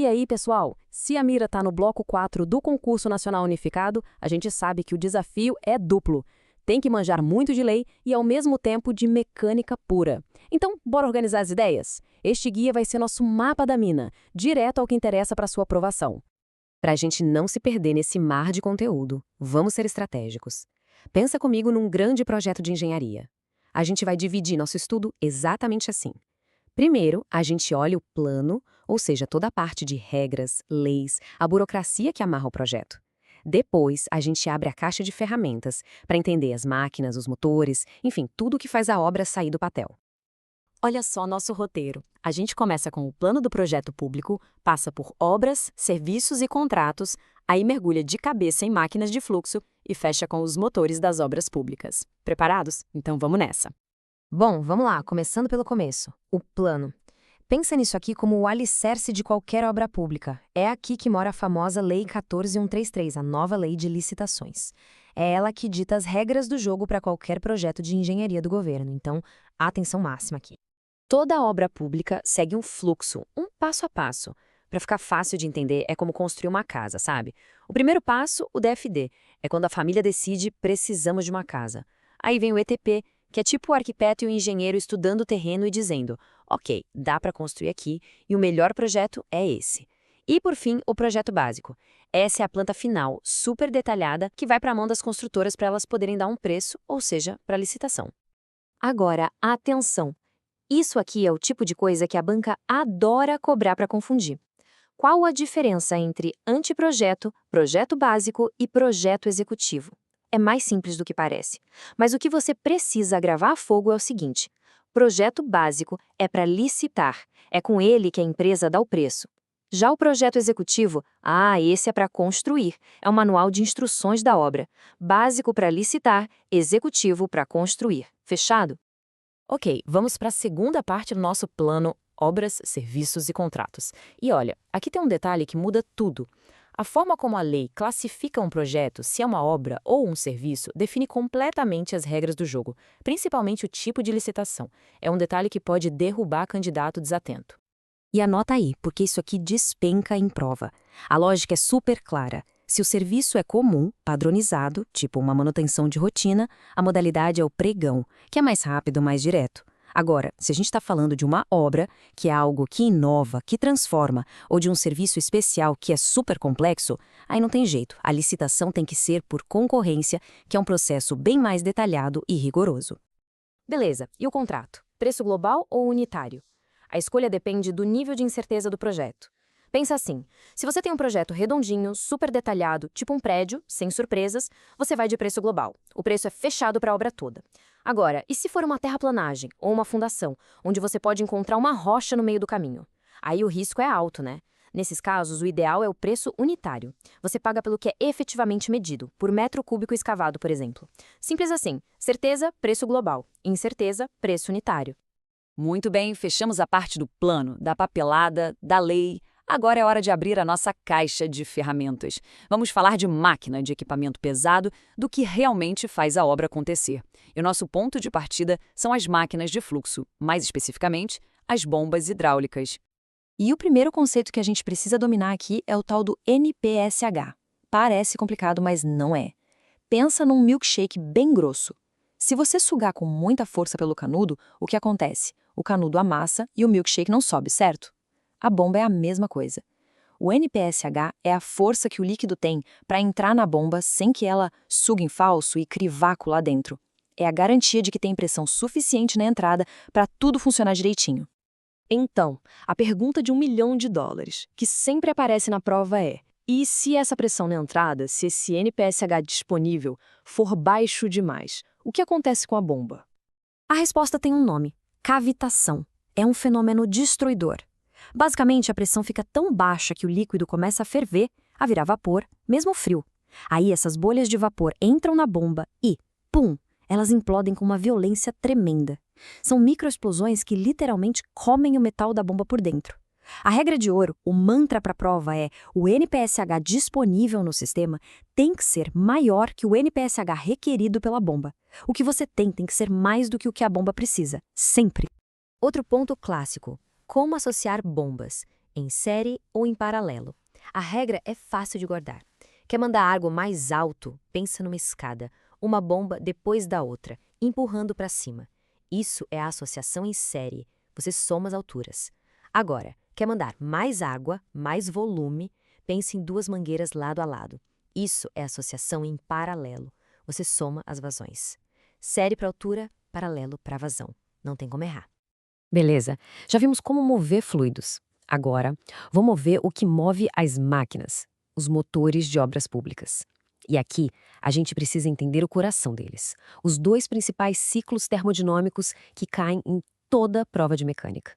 E aí, pessoal, se a mira está no bloco 4 do Concurso Nacional Unificado, a gente sabe que o desafio é duplo. Tem que manjar muito de lei e, ao mesmo tempo, de mecânica pura. Então, bora organizar as ideias? Este guia vai ser nosso mapa da mina, direto ao que interessa para sua aprovação. Para a gente não se perder nesse mar de conteúdo, vamos ser estratégicos. Pensa comigo num grande projeto de engenharia. A gente vai dividir nosso estudo exatamente assim. Primeiro, a gente olha o plano, ou seja, toda a parte de regras, leis, a burocracia que amarra o projeto. Depois, a gente abre a caixa de ferramentas para entender as máquinas, os motores, enfim, tudo que faz a obra sair do papel. Olha só nosso roteiro. A gente começa com o plano do projeto público, passa por obras, serviços e contratos, aí mergulha de cabeça em máquinas de fluxo e fecha com os motores das obras públicas. Preparados? Então vamos nessa. Bom, vamos lá, começando pelo começo. O plano. Pensa nisso aqui como o alicerce de qualquer obra pública. É aqui que mora a famosa Lei 14.133, a nova lei de licitações. É ela que dita as regras do jogo para qualquer projeto de engenharia do governo, então, atenção máxima aqui. Toda obra pública segue um fluxo, um passo a passo. Para ficar fácil de entender, é como construir uma casa, sabe? O primeiro passo, o DFD, é quando a família decide precisamos de uma casa. Aí vem o ETP, que é tipo o arquiteto e o engenheiro estudando o terreno e dizendo, ok, dá para construir aqui e o melhor projeto é esse. E, por fim, o projeto básico. Essa é a planta final, super detalhada, que vai para a mão das construtoras para elas poderem dar um preço, ou seja, para licitação. Agora, atenção! Isso aqui é o tipo de coisa que a banca adora cobrar para confundir. Qual a diferença entre anteprojeto, projeto básico e projeto executivo? É mais simples do que parece. Mas o que você precisa gravar a fogo é o seguinte: projeto básico é para licitar, é com ele que a empresa dá o preço. Já o projeto executivo, esse é para construir, é o manual de instruções da obra. Básico para licitar, executivo para construir. Fechado? Ok, vamos para a segunda parte do nosso plano, obras, serviços e contratos. E olha, aqui tem um detalhe que muda tudo. A forma como a lei classifica um projeto, se é uma obra ou um serviço, define completamente as regras do jogo, principalmente o tipo de licitação. É um detalhe que pode derrubar candidato desatento. E anota aí, porque isso aqui despenca em prova. A lógica é super clara. Se o serviço é comum, padronizado, tipo uma manutenção de rotina, a modalidade é o pregão, que é mais rápido, mais direto. Agora, se a gente está falando de uma obra, que é algo que inova, que transforma, ou de um serviço especial que é super complexo, aí não tem jeito. A licitação tem que ser por concorrência, que é um processo bem mais detalhado e rigoroso. Beleza, e o contrato? Preço global ou unitário? A escolha depende do nível de incerteza do projeto. Pensa assim, se você tem um projeto redondinho, super detalhado, tipo um prédio, sem surpresas, você vai de preço global. O preço é fechado para a obra toda. Agora, e se for uma terraplanagem ou uma fundação, onde você pode encontrar uma rocha no meio do caminho? Aí o risco é alto, né? Nesses casos, o ideal é o preço unitário. Você paga pelo que é efetivamente medido, por metro cúbico escavado, por exemplo. Simples assim, certeza, preço global. Incerteza, preço unitário. Muito bem, fechamos a parte do plano, da papelada, da lei. Agora é hora de abrir a nossa caixa de ferramentas. Vamos falar de máquina, de equipamento pesado, do que realmente faz a obra acontecer. E o nosso ponto de partida são as máquinas de fluxo, mais especificamente, as bombas hidráulicas. E o primeiro conceito que a gente precisa dominar aqui é o tal do NPSH. Parece complicado, mas não é. Pensa num milkshake bem grosso. Se você sugar com muita força pelo canudo, o que acontece? O canudo amassa e o milkshake não sobe, certo? A bomba é a mesma coisa. O NPSH é a força que o líquido tem para entrar na bomba sem que ela sugue em falso e crie vácuo lá dentro. É a garantia de que tem pressão suficiente na entrada para tudo funcionar direitinho. Então, a pergunta de $1 milhão, que sempre aparece na prova é: e se essa pressão na entrada, se esse NPSH disponível for baixo demais, o que acontece com a bomba? A resposta tem um nome: cavitação. É um fenômeno destruidor. Basicamente, a pressão fica tão baixa que o líquido começa a ferver, a virar vapor, mesmo frio. Aí essas bolhas de vapor entram na bomba e, pum, elas implodem com uma violência tremenda. São microexplosões que literalmente comem o metal da bomba por dentro. A regra de ouro, o mantra para a prova é: o NPSH disponível no sistema tem que ser maior que o NPSH requerido pela bomba. O que você tem que ser mais do que o que a bomba precisa, sempre. Outro ponto clássico: como associar bombas. em série ou em paralelo. A regra é fácil de guardar. Quer mandar água mais alto? Pensa numa escada, uma bomba depois da outra, empurrando para cima. Isso é a associação em série. Você soma as alturas. Agora, quer mandar mais água, mais volume? Pense em duas mangueiras lado a lado. Isso é associação em paralelo. Você soma as vazões. Série para altura, paralelo para vazão. Não tem como errar. Beleza, já vimos como mover fluidos. Agora, vamos ver o que move as máquinas, os motores de obras públicas. E aqui, a gente precisa entender o coração deles, os dois principais ciclos termodinâmicos que caem em toda prova de mecânica.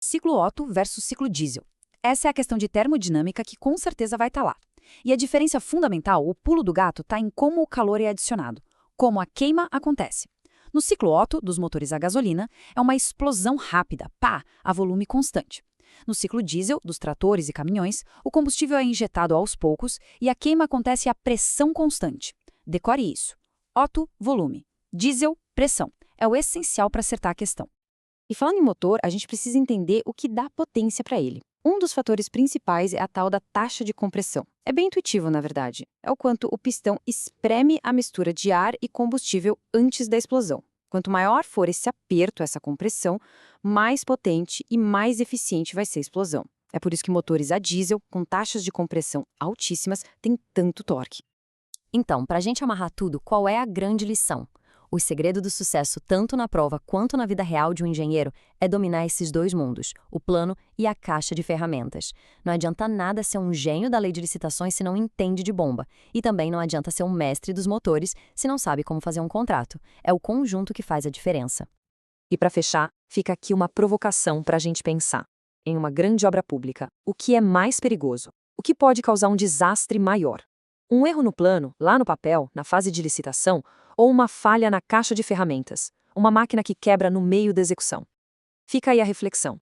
Ciclo Otto versus ciclo diesel. Essa é a questão de termodinâmica que com certeza vai estar lá. E a diferença fundamental, o pulo do gato, está em como o calor é adicionado, como a queima acontece. No ciclo Otto, dos motores a gasolina, é uma explosão rápida, pá, a volume constante. No ciclo diesel, dos tratores e caminhões, o combustível é injetado aos poucos e a queima acontece a pressão constante. Decore isso. Otto, volume. Diesel, pressão. É o essencial para acertar a questão. E falando em motor, a gente precisa entender o que dá potência para ele. Um dos fatores principais é a tal da taxa de compressão. É bem intuitivo, na verdade. É o quanto o pistão espreme a mistura de ar e combustível antes da explosão. Quanto maior for esse aperto, essa compressão, mais potente e mais eficiente vai ser a explosão. É por isso que motores a diesel, com taxas de compressão altíssimas, têm tanto torque. Então, para a gente amarrar tudo, qual é a grande lição? O segredo do sucesso, tanto na prova quanto na vida real de um engenheiro, é dominar esses dois mundos, o plano e a caixa de ferramentas. Não adianta nada ser um gênio da lei de licitações se não entende de bomba. E também não adianta ser um mestre dos motores se não sabe como fazer um contrato. É o conjunto que faz a diferença. E para fechar, fica aqui uma provocação para a gente pensar. Em uma grande obra pública, o que é mais perigoso? O que pode causar um desastre maior? Um erro no plano, lá no papel, na fase de licitação, ou uma falha na caixa de ferramentas, uma máquina que quebra no meio da execução? Fica aí a reflexão.